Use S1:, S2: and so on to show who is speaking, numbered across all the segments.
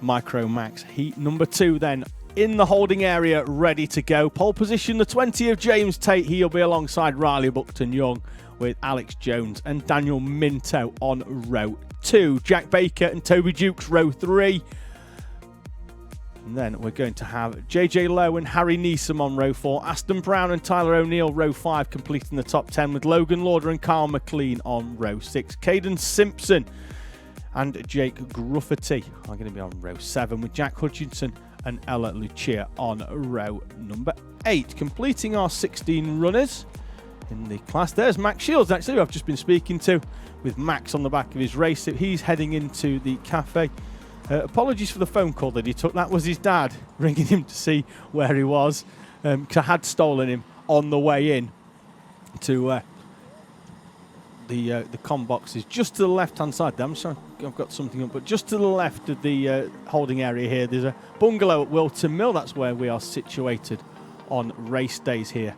S1: Micro Max heat number 2 then in the holding area, ready to go. Pole position, the 20 of James Tate. He'll be alongside Riley Buckton-Young with Alex Jones and Daniel Minto on row 2. Jack Baker and Toby Jukes row 3. And then we're going to have JJ Lowe and Harry Neeson on row 4. Aston Brown and Tyler O'Neill row 5, completing the top 10 with Logan Lauder and Carl McLean on row 6. Caden Simpson and Jake Grufferty are going to be on row 7 with Jack Hutchinson and Ella Lucia on row number 8. Completing our 16 runners in the class. There's Max Shields, actually, who I've just been speaking to, with Max on the back of his race. He's heading into the cafe. Apologies for the phone call that he took. That was his dad ringing him to see where he was, because I had stolen him on the way in to the com boxes just to the left-hand side there. I'm sorry, I've got something up, but just to the left of the holding area here, there's a bungalow at Whilton Mill. That's where we are situated on race days here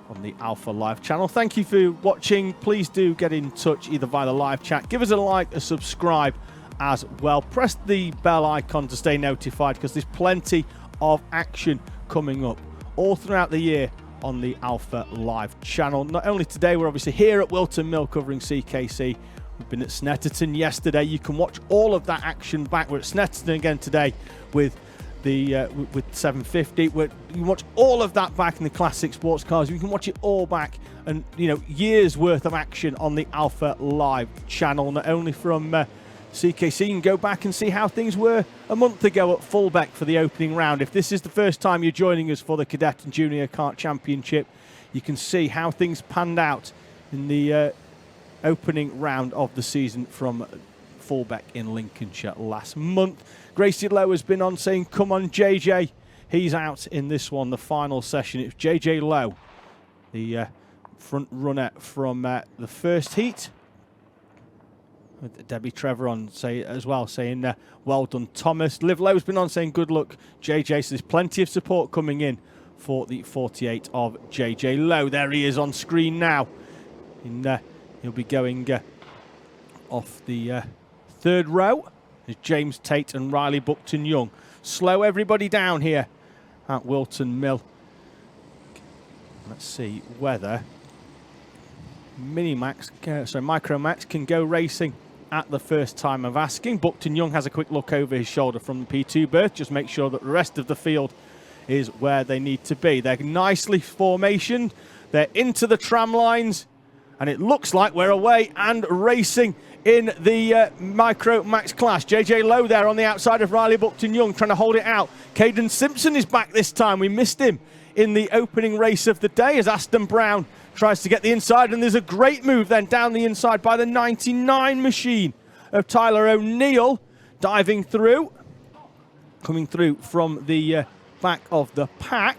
S1: on the Alpha Live channel. Thank you for watching. Please do get in touch either via the live chat. Give us a like, a subscribe as well. Press the bell icon to stay notified, because there's plenty of action coming up all throughout the year on the Alpha Live channel. Not only today, we're obviously here at Whilton Mill covering CKC. We've been at Snetterton yesterday. You can watch all of that action back. We're at Snetterton again today with the with 750. You can watch all of that back in the classic sports cars. You can watch it all back, and years worth of action on the Alpha Live channel. Not only from CKC, you can go back and see how things were a month ago at Fullbeck for the opening round. If this is the first time you're joining us for the Cadet and Junior Kart Championship, you can see how things panned out in the opening round of the season from Fullbeck in Lincolnshire last month. Gracie Lowe has been on saying, come on JJ. He's out in this one, the final session. It's JJ Lowe, the front runner from the first heat. With Debbie Trevor on as well, saying well done Thomas. Liv Lowe's been on saying good luck JJ, so there's plenty of support coming in for the 48 of JJ Lowe. There he is on screen now. He'll be going off the third row. There's James Tate and Riley Buckton-Young. Slow everybody down here at Whilton Mill. Let's see whether Micro Max can go racing at the first time of asking. Buckton-Young has a quick look over his shoulder from the P2 berth, just make sure that the rest of the field is where they need to be. They're nicely formationed. They're into the tram lines, and it looks like we're away and racing in the Micro Max class. JJ Lowe there on the outside of Riley Buckton-Young, trying to hold it out. Caden Simpson is back this time. We missed him in the opening race of the day as Aston Brown tries to get the inside, and there's a great move then down the inside by the 99 machine of Tyler O'Neill, diving through, coming through from the back of the pack.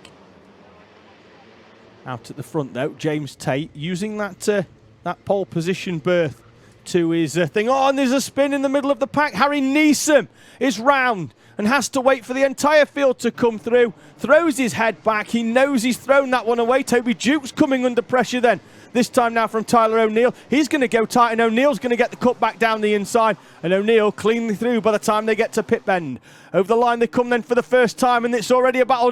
S1: Out at the front though, James Tate using that pole position berth to his thing. Oh, and there's a spin in the middle of the pack. Harry Neeson is round and has to wait for the entire field to come through. Throws his head back. He knows he's thrown that one away. Toby Jukes coming under pressure then. This time now from Tyler O'Neill. He's going to go tight, and O'Neill's going to get the cut back down the inside. And O'Neill cleanly through by the time they get to pit bend. Over the line they come then for the first time, and it's already a battle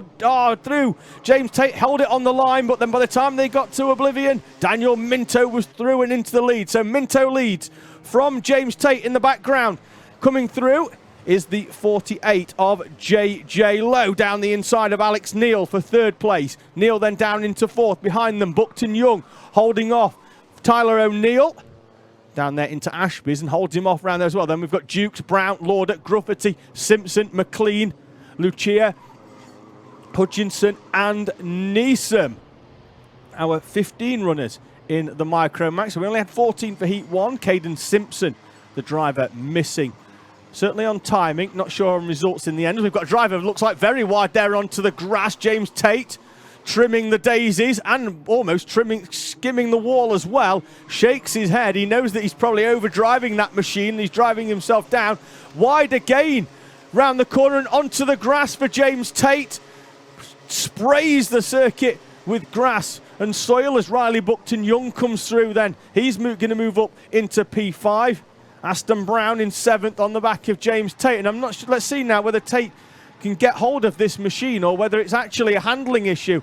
S1: through. James Tate held it on the line, but then by the time they got to Oblivion, Daniel Minto was through and into the lead. So Minto leads from James Tate in the background. Coming through is the 48 of JJ Lowe down the inside of Alex Neal for third place. Neal then down into fourth. Behind them, Buckton-Young holding off Tyler O'Neill down there into Ashby's and holds him off around there as well. Then we've got Dukes, Brown, Lauder, Grufferty, Simpson, McLean, Lucia, Hutchinson and Neeson. Our 15 runners in the Micro Max. So we only had 14 for Heat 1. Caden Simpson, the driver, missing. Certainly on timing, not sure on results in the end. We've got a driver who looks like very wide there onto the grass. James Tate trimming the daisies and almost skimming the wall as well. Shakes his head. He knows that he's probably overdriving that machine. He's driving himself down. Wide again round the corner and onto the grass for James Tate. Sprays the circuit with grass and soil as Riley Buckton-Young comes through then. He's going to move up into P5. Aston Brown in 7th on the back of James Tate. And I'm not sure, let's see now whether Tate can get hold of this machine or whether it's actually a handling issue.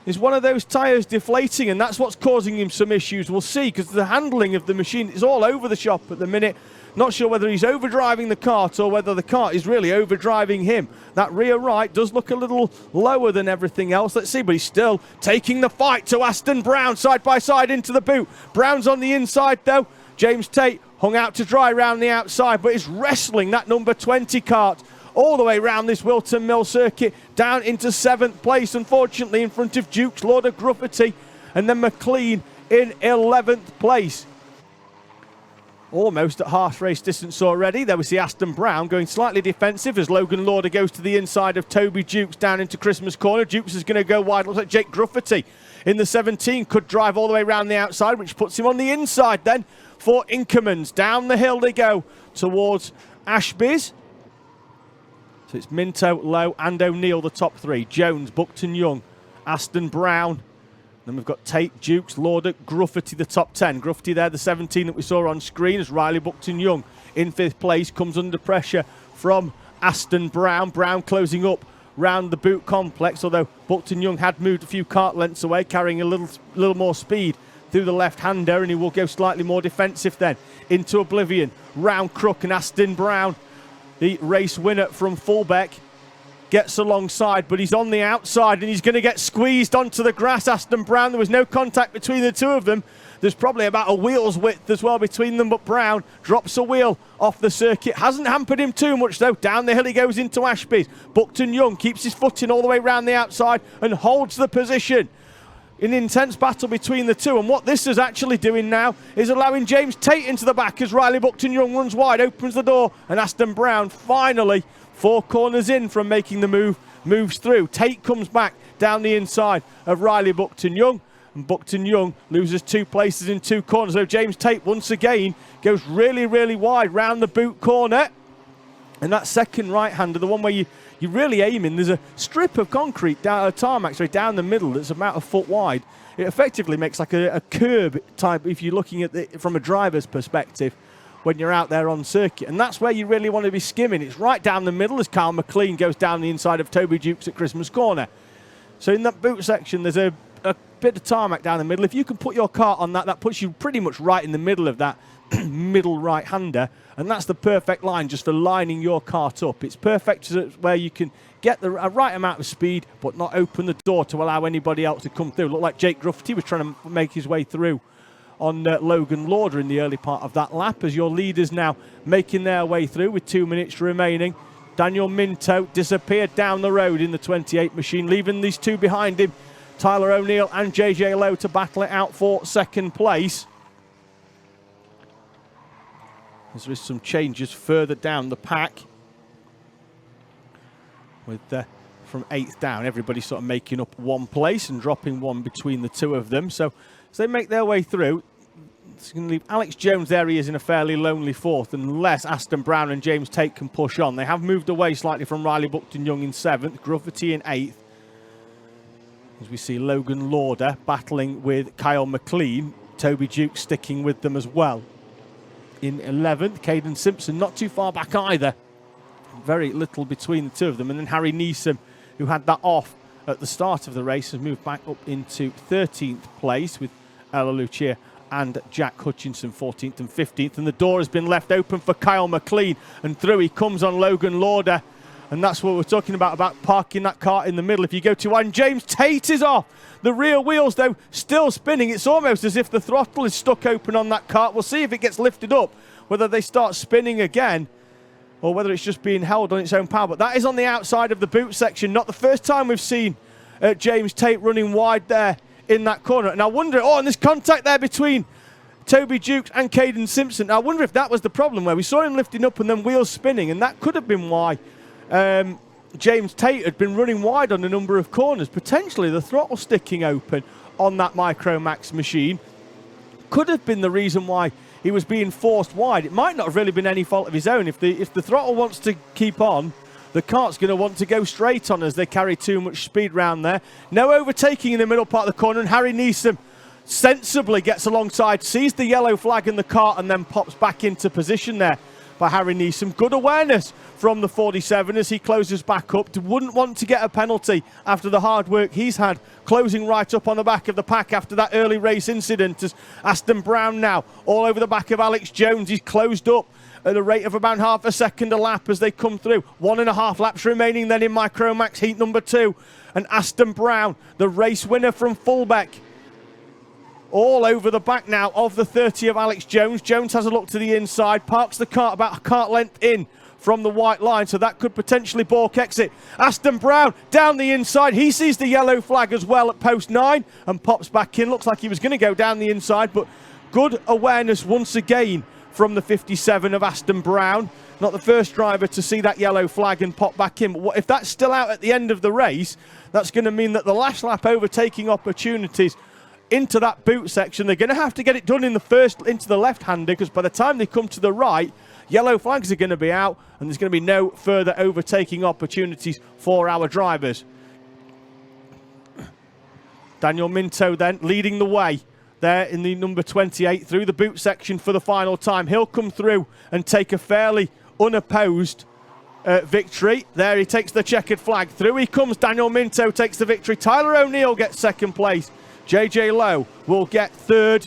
S1: Is one of those tyres deflating, and that's what's causing him some issues? We'll see, because the handling of the machine is all over the shop at the minute. Not sure whether he's overdriving the kart or whether the kart is really overdriving him. That rear right does look a little lower than everything else. Let's see, but he's still taking the fight to Aston Brown, side by side into the boot. Brown's on the inside though. James Tate hung out to dry round the outside, but is wrestling that number 20 kart all the way around this Whilton Mill circuit, down into 7th place, unfortunately, in front of Dukes, Lauder, Gruffity, and then McLean in 11th place. Almost at half race distance already. There we see Aston Brown going slightly defensive as Logan Lauder goes to the inside of Toby Dukes down into Christmas corner. Dukes is going to go wide. Looks like Jake Gruffity in the 17 could drive all the way around the outside, which puts him on the inside then for Inkermans. Down the hill they go towards Ashby's. So it's Minto, Lowe and O'Neill, the top three. Jones, Buckton Young, Aston Brown. Then we've got Tate, Dukes, Lauder, Gruffity, the top 10. Gruffity there, the 17 that we saw on screen, as Riley Buckton Young in 5th place comes under pressure from Aston Brown. Brown closing up round the boot complex, although Buckton Young had moved a few kart lengths away, carrying a little more speed through the left-hander, and he will go slightly more defensive then into oblivion. Round Crook and Aston Brown, the race winner from Fullbeck, gets alongside, but he's on the outside and he's going to get squeezed onto the grass. Aston Brown, there was no contact between the two of them. There's probably about a wheel's width as well between them, but Brown drops a wheel off the circuit. Hasn't hampered him too much though. Down the hill he goes into Ashby's. Buckton Young keeps his footing all the way around the outside and holds the position. An intense battle between the two, and what this is actually doing now is allowing James Tate into the back as Riley Buckton Young runs wide, opens the door, and Aston Brown finally 4 corners in from making the move, moves through. Tate comes back down the inside of Riley Buckton Young, and Buckton Young loses 2 places in 2 corners. So James Tate once again goes really, really wide round the boot corner. And that second right-hander, the one where you're really aiming, there's a strip of concrete down a tarmac, sorry, down the middle that's about a foot wide. It effectively makes like a curb type if you're looking at it from a driver's perspective when you're out there on circuit. And that's where you really want to be skimming. It's right down the middle as Kyle McLean goes down the inside of Toby Dukes at Christmas corner. So in that boot section, there's a bit of tarmac down the middle. If you can put your cart on that, that puts you pretty much right in the middle of that middle right-hander, and that's the perfect line just for lining your cart up. It's perfect where you can get the right amount of speed but not open the door to allow anybody else to come through. Looked like Jake Gruffity was trying to make his way through on Logan Lauder in the early part of that lap, as your leaders now making their way through with 2 minutes remaining. Daniel Minto disappeared down the road in the 28 machine, leaving these two behind him, Tyler O'Neill and JJ Lowe, to battle it out for second place. As there is some changes further down the pack, with from 8th down, everybody sort of making up 1 place and dropping 1 between the two of them. So as they make their way through, it's going to leave Alex Jones there. He is in a fairly lonely 4th, unless Aston Brown and James Tate can push on. They have moved away slightly from Riley Buckton Young in 7th, Gruffity in 8th. As we see Logan Lauder battling with Kyle McLean, Toby Duke sticking with them as well. In 11th, Caden Simpson not too far back either. Very little between the two of them. And then Harry Neeson, who had that off at the start of the race, has moved back up into 13th place with Ella Lucia and Jack Hutchinson 14th and 15th. And the door has been left open for Kyle McLean, and through he comes on Logan Lauder. And that's what we're talking about parking that cart in the middle. If you go to one, James Tate is off. The rear wheels, though, still spinning. It's almost as if the throttle is stuck open on that cart. We'll see if it gets lifted up, whether they start spinning again or whether it's just being held on its own power. But that is on the outside of the boot section. Not the first time we've seen James Tate running wide there in that corner. And I wonder, and there's contact there between Toby Dukes and Caden Simpson. I wonder if that was the problem, where we saw him lifting up and then wheels spinning, and that could have been why James Tate had been running wide on a number of corners. Potentially the throttle sticking open on that Micromax machine could have been the reason why he was being forced wide. It might not have really been any fault of his own. If the throttle wants to keep on, the cart's going to want to go straight on as they carry too much speed round there. No overtaking in the middle part of the corner, and Harry Neeson sensibly gets alongside, sees the yellow flag in the cart, and then pops back into position there by Harry Neeson. Good awareness from the 47 as he closes back up. Wouldn't want to get a penalty after the hard work he's had closing right up on the back of the pack after that early race incident. As Aston Brown now all over the back of Alex Jones. He's closed up at a rate of about half a second a lap as they come through. 1.5 laps remaining then in Micromax heat number 2. And Aston Brown, the race winner from Fulbeck, all over the back now of the 30 of Alex Jones. Jones has a look to the inside, parks the cart about a cart length in from the white line, so that could potentially balk exit. Aston Brown down the inside. He sees the yellow flag as well at post 9 and pops back in. Looks like he was going to go down the inside, but good awareness once again from the 57 of Aston Brown. Not the first driver to see that yellow flag and pop back in. But if that's still out at the end of the race, that's going to mean that the last lap overtaking opportunities into that boot section, they're going to have to get it done in the first into the left-hander, because by the time they come to the right, yellow flags are going to be out and there's going to be no further overtaking opportunities for our drivers. Daniel Minto then leading the way there in the number 28 through the boot section for the final time. He'll come through and take a fairly unopposed victory. There he takes the checkered flag. Through he comes. Daniel Minto takes the victory. Tyler O'Neill gets second place. JJ Lowe will get third.